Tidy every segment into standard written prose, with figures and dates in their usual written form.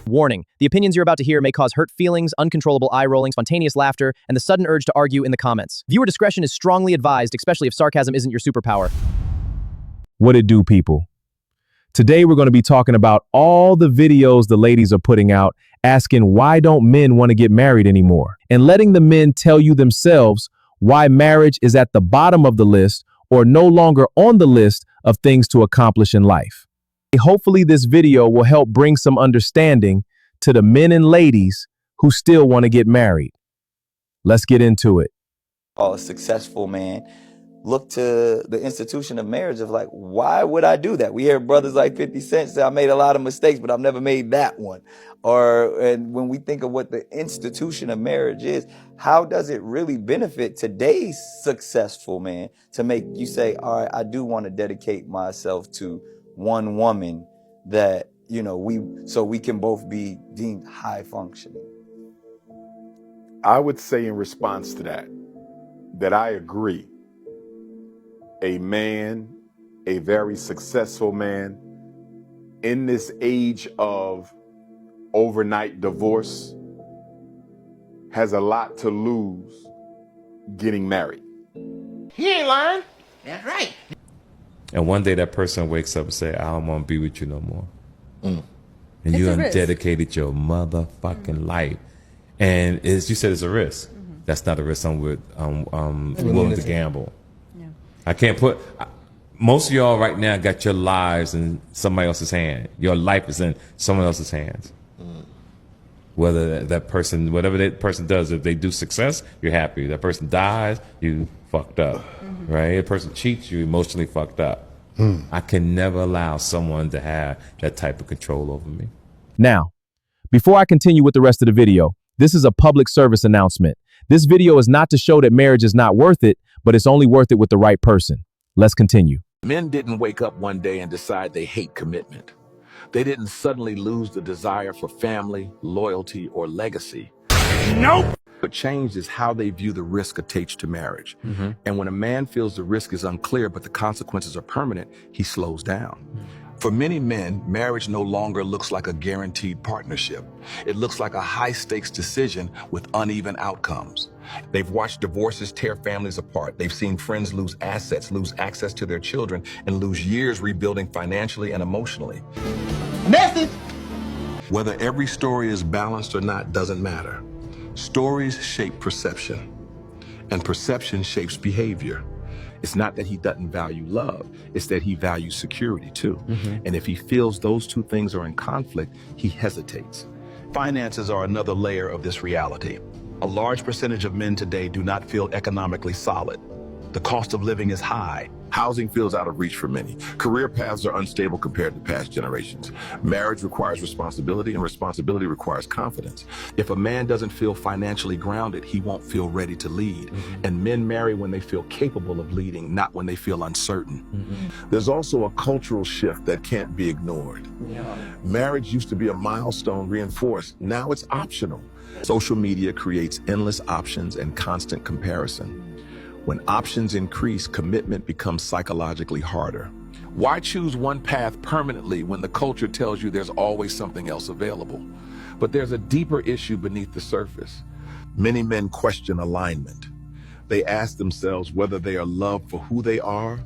Warning, the opinions you're about to hear may cause hurt feelings, uncontrollable eye rolling, spontaneous laughter, and the sudden urge to argue in the comments. Viewer discretion is strongly advised, especially if sarcasm isn't your superpower. What it do, people? Today we're going to be talking about all the videos the ladies are putting out asking why don't men want to get married anymore, and letting the men tell you themselves why marriage is at the bottom of the list or no longer on the list of things to accomplish in life. Hopefully this video will help bring some understanding to the men and ladies who still want to get married. Let's get into it. A successful man look to the institution of marriage of like, why would I do that? We hear brothers like 50 Cent say, I made a lot of mistakes, but I've never made that one. And when we think of what the institution of marriage is, how does it really benefit today's successful man to make you say, all right, I do want to dedicate myself to one woman that, so we can both be deemed high functioning? I would say in response to that I agree. A man, a very successful man, in this age of overnight divorce, has a lot to lose getting married. He ain't lying. That's right. And one day that person wakes up and say, I don't want to be with you no more. And It's you a done risk. dedicated your motherfucking life. And as you said, it's a risk. That's not a risk I'm willing to gamble. Yeah. I can't most of y'all right now got your lives in somebody else's hand. Your life is in someone else's hands. Whether that person, whatever that person does, if they do success, you're happy. That person dies, you fucked up, right? If a person cheats, you emotionally fucked up. I can never allow someone to have that type of control over me. Now, before I continue with the rest of the video, this is a public service announcement. This video is not to show that marriage is not worth it, but it's only worth it with the right person. Let's continue. Men didn't wake up one day and decide they hate commitment. They didn't suddenly lose the desire for family, loyalty, or legacy. Nope. What changed is how they view the risk attached to marriage. And when a man feels the risk is unclear but the consequences are permanent, he slows down. For many men, marriage no longer looks like a guaranteed partnership. It looks like a high-stakes decision with uneven outcomes. They've watched divorces tear families apart. They've seen friends lose assets, lose access to their children, and lose years rebuilding financially and emotionally. Message. Whether every story is balanced or not doesn't matter. Stories shape perception, and perception shapes behavior. It's not that he doesn't value love, it's that he values security too. And if he feels those two things are in conflict, he hesitates. Finances are another layer of this reality. A large percentage of men today do not feel economically solid. The cost of living is high. Housing feels out of reach for many. Career paths are unstable compared to past generations. Marriage requires responsibility, and responsibility requires confidence. If a man doesn't feel financially grounded, he won't feel ready to lead. And men marry when they feel capable of leading, not when they feel uncertain. There's also a cultural shift that can't be ignored. Marriage used to be a milestone reinforced. Now it's optional. Social media creates endless options and constant comparison. When options increase, commitment becomes psychologically harder. Why choose one path permanently when the culture tells you there's always something else available? But there's a deeper issue beneath the surface. Many men question alignment. They ask themselves whether they are loved for who they are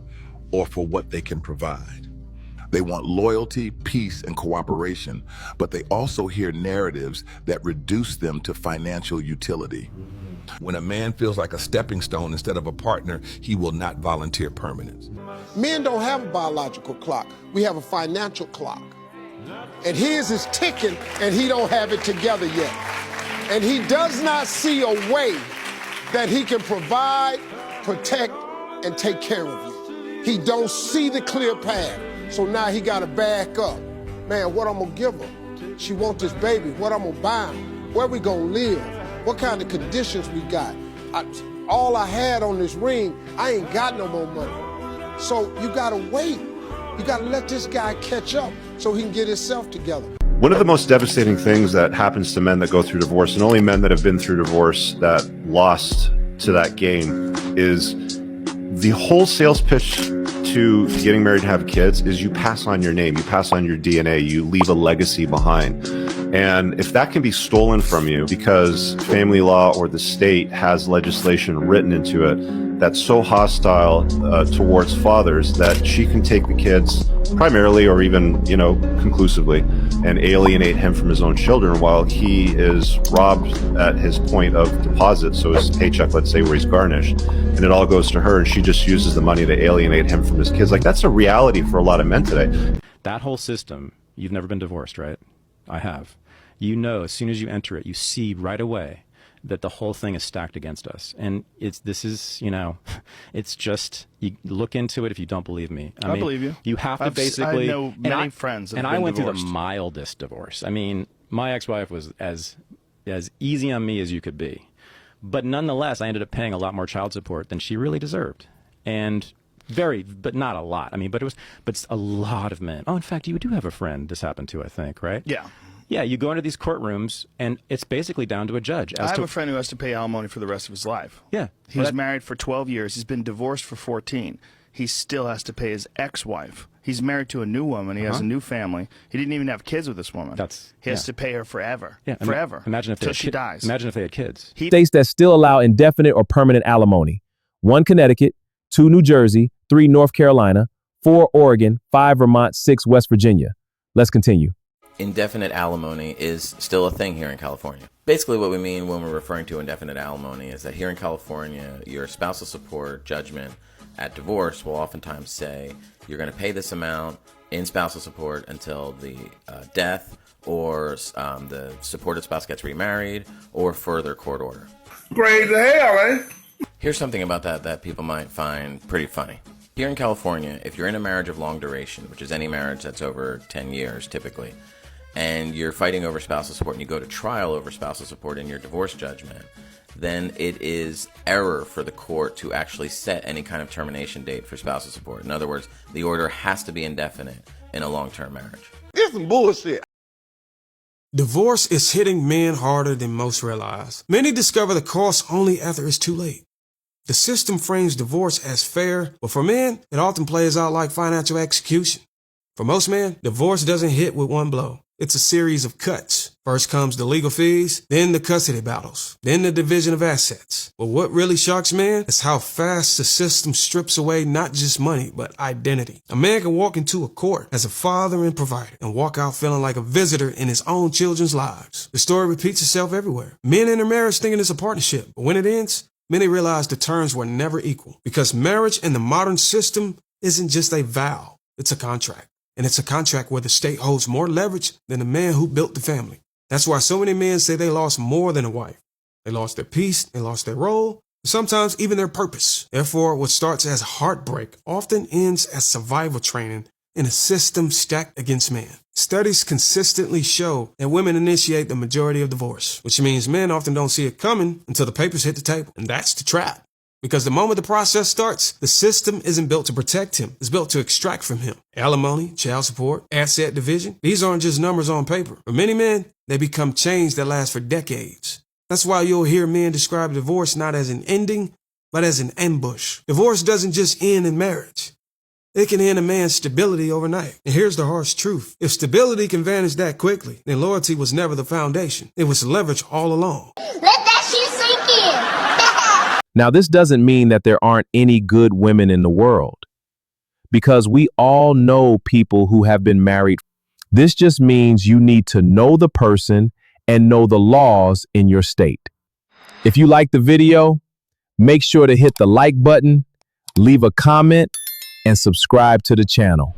or for what they can provide. They want loyalty, peace, and cooperation, but they also hear narratives that reduce them to financial utility. When a man feels like a stepping stone instead of a partner, he will not volunteer permanence. Men don't have a biological clock. We have a financial clock. And his is ticking, and he don't have it together yet. And he does not see a way that he can provide, protect, and take care of you. He don't see the clear path. So now he got to back up. Man, what I'm going to give her? She want this baby. What I'm going to buy her? Where we going to live? What kind of conditions we got? all I had on this ring, I ain't got no more money. So you gotta wait. You gotta let this guy catch up so he can get himself together. One of the most devastating things that happens to men that go through divorce, and only men that have been through divorce that lost to that game, is the whole sales pitch to getting married and have kids is you pass on your name, you pass on your DNA, you leave a legacy behind. And if that can be stolen from you because family law or the state has legislation written into it that's so hostile towards fathers that she can take the kids primarily or even, conclusively and alienate him from his own children while he is robbed at his point of deposit. So his paycheck, let's say, where he's garnished, and it all goes to her and she just uses the money to alienate him from his kids. Like, that's a reality for a lot of men today. That whole system, you've never been divorced, right? I have. You know, as soon as you enter it, you see right away that the whole thing is stacked against us. And it's just, you look into it if you don't believe me. I mean, believe you. You have to basically. I know many friends that have been I went divorced. through the mildest divorce. I mean, my ex-wife was as easy on me as you could be. But nonetheless, I ended up paying a lot more child support than she really deserved. And but not a lot. I mean, but it's a lot of men. Oh, in fact, you do have a friend this happened to, I think, right? Yeah. Yeah, you go into these courtrooms, and it's basically down to a judge. I have a friend who has to pay alimony for the rest of his life. Yeah. He was married for 12 years. He's been divorced for 14. He still has to pay his ex-wife. He's married to a new woman. He has a new family. He didn't even have kids with this woman. He has to pay her forever. Yeah, forever. Imagine if until she dies. Imagine if they had kids. States that still allow indefinite or permanent alimony: 1 Connecticut, 2 New Jersey, 3 North Carolina, 4 Oregon, 5 Vermont, 6 West Virginia. Let's continue. Indefinite alimony is still a thing here in California. Basically what we mean when we're referring to indefinite alimony is that here in California, your spousal support judgment at divorce will oftentimes say you're going to pay this amount in spousal support until the death or the supported spouse gets remarried or further court order. Crazy hell, right? Here's something about that people might find pretty funny. Here in California, if you're in a marriage of long duration, which is any marriage that's over 10 years typically, and you're fighting over spousal support and you go to trial over spousal support in your divorce judgment, then it is error for the court to actually set any kind of termination date for spousal support. In other words, the order has to be indefinite in a long-term marriage. It's some bullshit. Divorce is hitting men harder than most realize. Many discover the cost only after it's too late. The system frames divorce as fair, but for men, it often plays out like financial execution. For most men, divorce doesn't hit with one blow. It's a series of cuts. First comes the legal fees, then the custody battles, then the division of assets. But what really shocks men is how fast the system strips away not just money, but identity. A man can walk into a court as a father and provider and walk out feeling like a visitor in his own children's lives. The story repeats itself everywhere. Men enter marriage thinking it's a partnership, but when it ends, many realize the terms were never equal. Because marriage in the modern system isn't just a vow, it's a contract. And it's a contract where the state holds more leverage than the man who built the family. That's why so many men say they lost more than a wife. They lost their peace, they lost their role, sometimes even their purpose. Therefore, what starts as heartbreak often ends as survival training in a system stacked against men. Studies consistently show that women initiate the majority of divorce, which means men often don't see it coming until the papers hit the table. And that's the trap. Because the moment the process starts, the system isn't built to protect him. It's built to extract from him. Alimony, child support, asset division. These aren't just numbers on paper. For many men, they become chains that last for decades. That's why you'll hear men describe divorce not as an ending, but as an ambush. Divorce doesn't just end in marriage. It can end a man's stability overnight. And here's the harsh truth. If stability can vanish that quickly, then loyalty was never the foundation. It was leverage all along. Let that shit sink in. Now, this doesn't mean that there aren't any good women in the world, because we all know people who have been married. This just means you need to know the person and know the laws in your state. If you like the video, make sure to hit the like button, leave a comment, and subscribe to the channel.